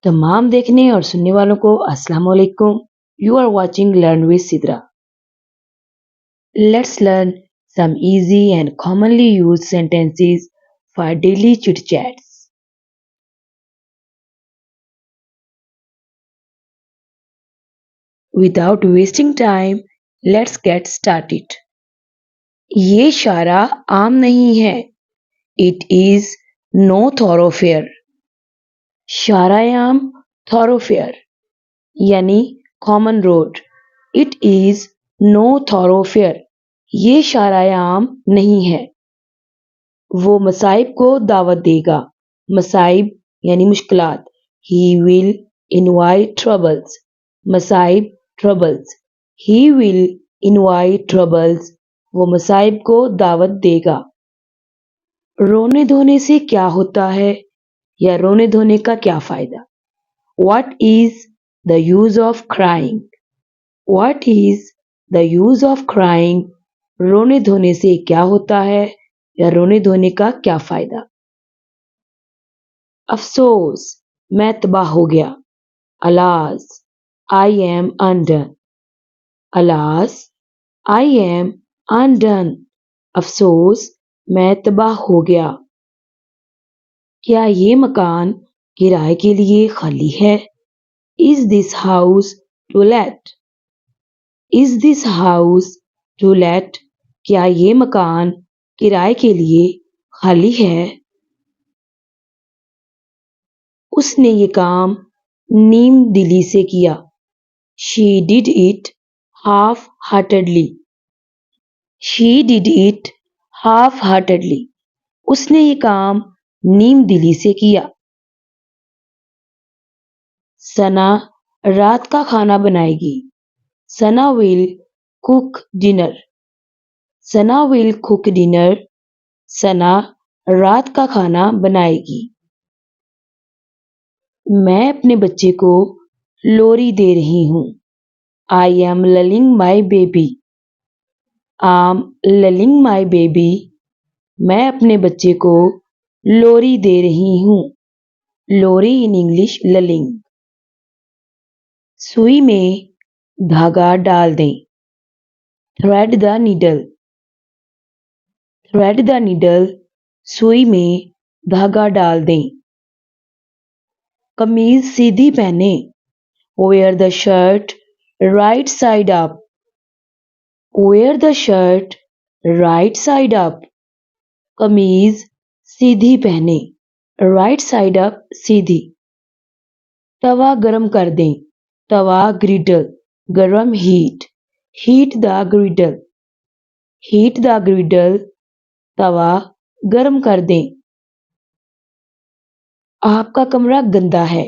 तमाम देखने और सुनने वालों को अस्सलाम वालेकुम। You are watching learn with Sidra. Let's learn some easy and commonly used sentences for daily chit chats. Without wasting time, let's get started. ये शारा आम नहीं है. It is no thoroughfare. शारायाम thoroughfare यानी common road. It is no thoroughfare. ये शारायाम नहीं है. वो मसाइब को दावत देगा. मसाइब यानी मुश्किलात. He will invite troubles. मसाइब troubles. He will invite troubles. वो मसाइब को दावत देगा. रोने धोने से क्या होता है या रोने धोने का क्या फायदा? What is the use of crying? What is the use of crying? रोने धोने से क्या होता है या रोने धोने का क्या फायदा? अफसोस, मैं तबाह हो गया. Alas, I am undone. Alas, I am undone. अफसोस, मैं तबाह हो गया. क्या ये मकान किराए के लिए खाली है? Is this house to let? Is this house to let? क्या ये मकान किराए के लिए खाली है? उसने ये काम नीम दिली से किया. She did it half-heartedly. She did it half-heartedly. उसने ये काम नीम दिली से किया. सना रात का खाना बनाएगी. सना will cook dinner. Sana will cook dinner. सना रात का खाना बनाएगी. मैं अपने बच्चे को लोरी दे रही हूँ. I am lulling my baby. I am lulling my baby. मैं अपने बच्चे को लोरी दे रही हूँ. लोरी in English lulling. सुई में धागा डाल दें. Thread the needle. Thread the needle. सुई में धागा डाल दें. कमीज सीधी पहने. Wear the shirt right side up. Wear the shirt right side up. कमीज सीधी पहने. Right side up सीधी. तवा गरम कर दें. तवा griddle. गरम heat. Heat the griddle. Heat the griddle. तवा गरम कर दें. आपका कमरा गंदा है.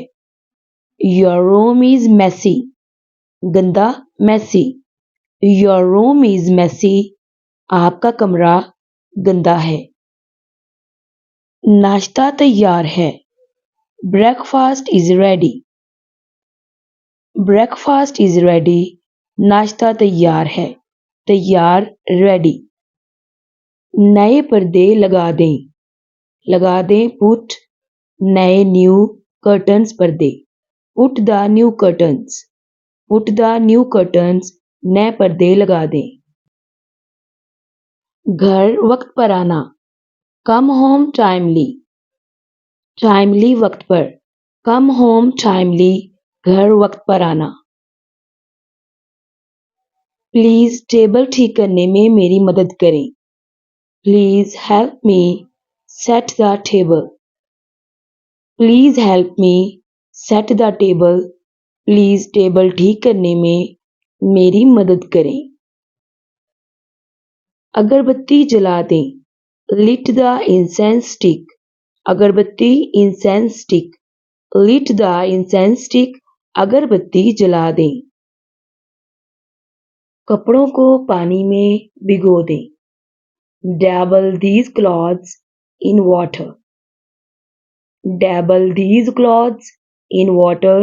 Your room is messy. गंदा messy. Your room is messy. आपका कमरा गंदा है. नाश्ता तैयार है. Breakfast is ready. Breakfast is ready. नाश्ता तैयार है. तैयार ready. नए पर्दे लगा दें. लगा दें put. नए new curtains पर्दे. Put the new curtains. Put the new curtains. नए पर्दे लगा दें. घर वक्त पर आना. Come home timely. Timely वक्त पर. Come home timely. घर वक्त पर आना. प्लीज टेबल ठीक करने में मेरी मदद करें. Please help me set the table. Please help me set the table. Please table ठीक करने में मेरी मदद करें. अगरबत्ती जला दें. Lit the incense stick. अगरबत्ती incense stick. Lit the incense stick. अगरबत्ती जला दें. कपड़ों को पानी में भिगो दें. Dabble these clothes in water. Dabble these clothes in water.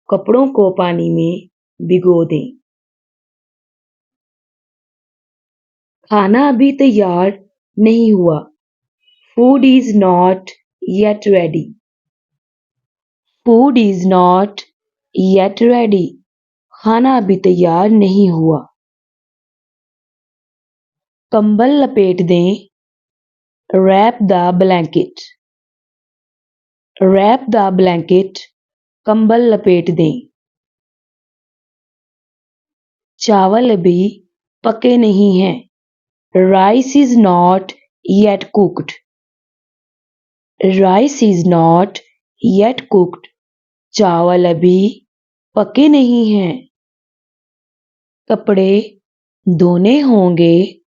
कपड़ों को पानी में भिगो दें. खाना अभी तैयार नहीं हुआ. Food is not yet ready. Food is not yet ready. खाना अभी तैयार नहीं हुआ। कंबल लपेट दें। Wrap the blanket. Wrap the blanket. कंबल लपेट दें। चावल अभी पके नहीं हैं। Rice is not yet cooked. Rice is not yet cooked. चावल अभी पके नहीं हैं। कपड़े धोने होंगे।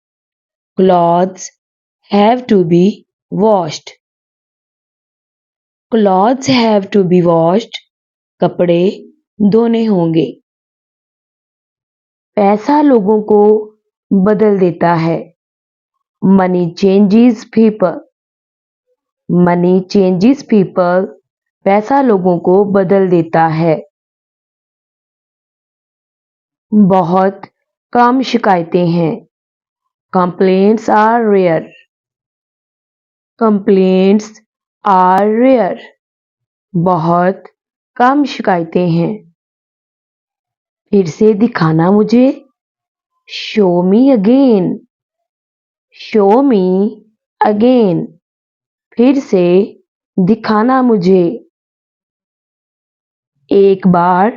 Clothes have to be washed. Clothes have to be washed. कपड़े धोने होंगे। पैसा लोगों को बदल देता है। Money changes people. Money changes people. पैसा लोगों को बदल देता है। बहुत कम शिकायतें हैं। Complaints are rare. Complaints are rare. बहुत कम शिकायतें हैं। फिर से दिखाना मुझे। Show me again. Show me again. फिर से दिखाना मुझे। एक बार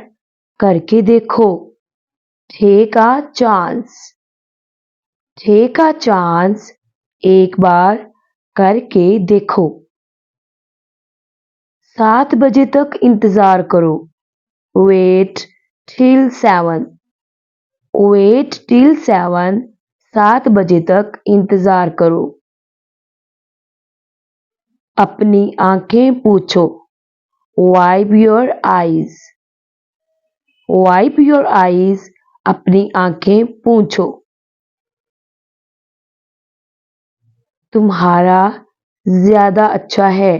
करके देखो। Take a chance. Take a chance. एक बार करके देखो। 7 बजे तक इंतजार करो। Wait till 7। Wait till 7। 7 बजे तक इंतजार करो। अपनी आंखें पूछो। Wipe your eyes. Wipe your eyes. अपनी आंखें पूछो। तुम्हारा ज्यादा अच्छा है।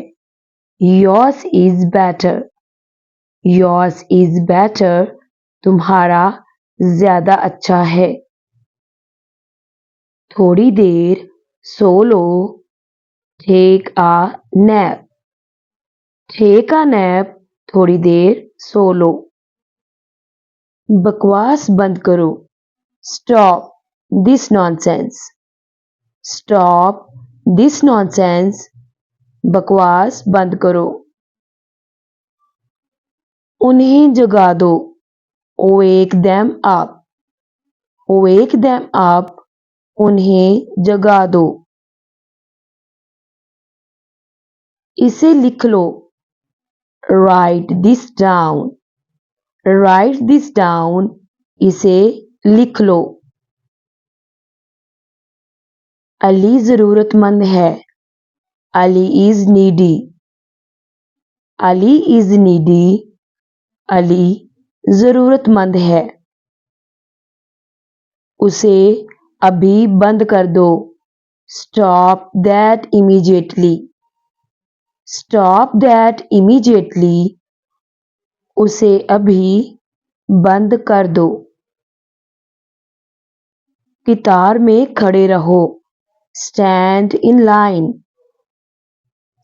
Yours is better. Yours is better. तुम्हारा ज्यादा अच्छा है। थोड़ी देर सो लो। Take a nap. Take a nap. थोड़ी देर सो लो। बकवास बंद करो। Stop this nonsense. Stop this nonsense. बकवास बंद करो। उन्हें जगा दो। Wake them up. Wake them up. उन्हें जगा दो। इसे लिख लो। Write this down. Right this down. इसे लिख लो। अली जरूरतमंद है। Ali is needy. Ali is needy. Ali जरूरतमंद है। उसे अभी बंद कर दो। Stop that immediately. Stop that immediately. उसे अभी बंद कर दो। कतार में खड़े रहो। Stand in line.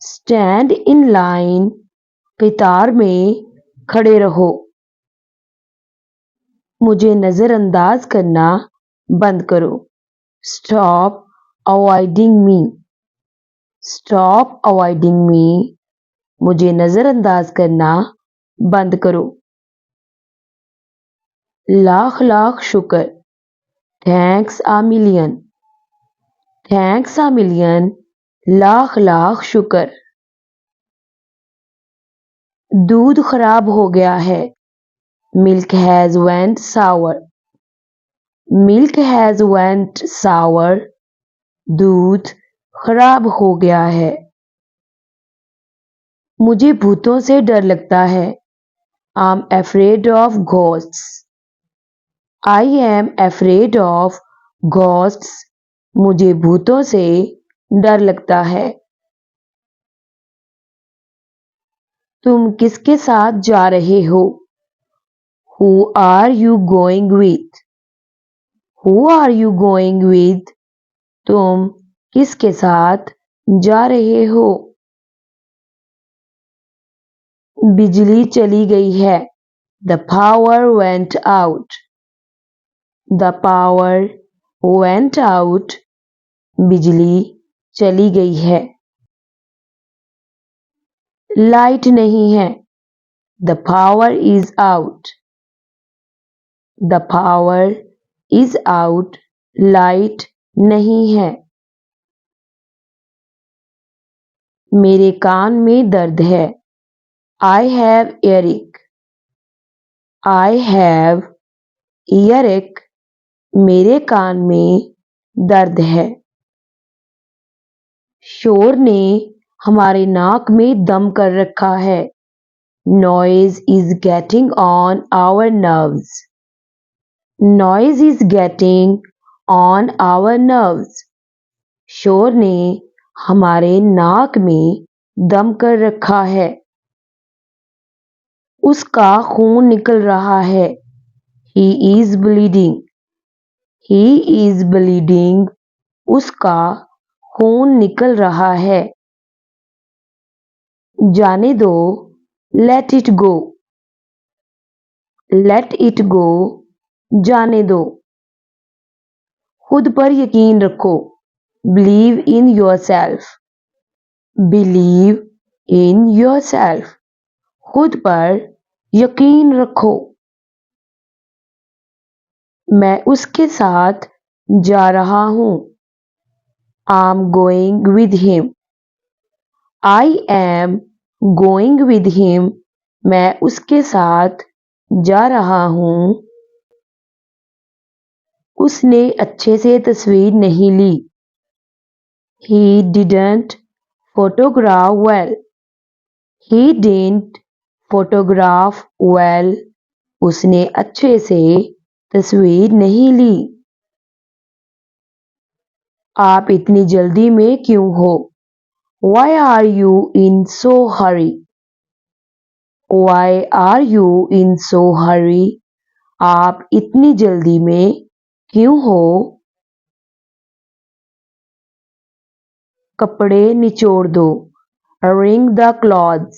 Stand in line. कतार में खड़े रहो। मुझे नजरअंदाज करना बंद करो। स्टॉप अवॉइडिंग मी। स्टॉप अवॉइडिंग मी। मुझे नजरअंदाज करना बंद करो। लाख लाख शुक्र। Thanks a million. Thanks a million. Lakh lakh शुक्र। दूध खराब हो गया है। Milk has went sour. Milk has went sour. दूध खराब हो गया है। मुझे भूतों से डर लगता है। I am afraid of ghosts. I am afraid of ghosts. मुझे भूतों से डर लगता है। तुम किसके साथ जा रहे हो? Who are you going with? Who are you going with? तुम किसके साथ जा रहे हो? बिजली चली गई है। The power went out. The power went out. बिजली चली गई है। लाइट नहीं है। The power is out. The power is out. Light नहीं है। मेरे कान में दर्द है। I have earache. I have earache. मेरे कान में दर्द है। शोर ने हमारे नाक में दम कर रखा है। Noise is getting on our nerves. Noise is getting on our nerves. शोर ने हमारे नाक में दम कर रखा है। उसका खून निकल रहा है। He is bleeding. He is bleeding. उसका खून निकल रहा है। जाने दो। Let it go. Let it go. जाने दो। खुद पर यकीन रखो। Believe in yourself. Believe in yourself. खुद पर यकीन रखो। मैं उसके साथ जा रहा हूँ। I'm going with him. I am going with him. मैं उसके साथ जा रहा हूँ। उसने अच्छे से तस्वीर नहीं ली। He didn't photograph well. He didn't photograph well. उसने अच्छे से तस्वीर नहीं ली। आप इतनी जल्दी में क्यों हो? Why are you in so hurry? Why are you in so hurry? आप इतनी जल्दी में क्यों हो? कपड़े निचोड़ दो। Wring the clothes.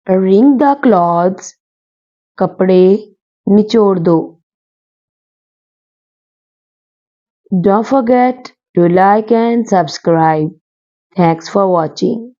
Wring the clothes. कपड़े निचोड़ दो। Don't forget to like and subscribe. Thanks for watching.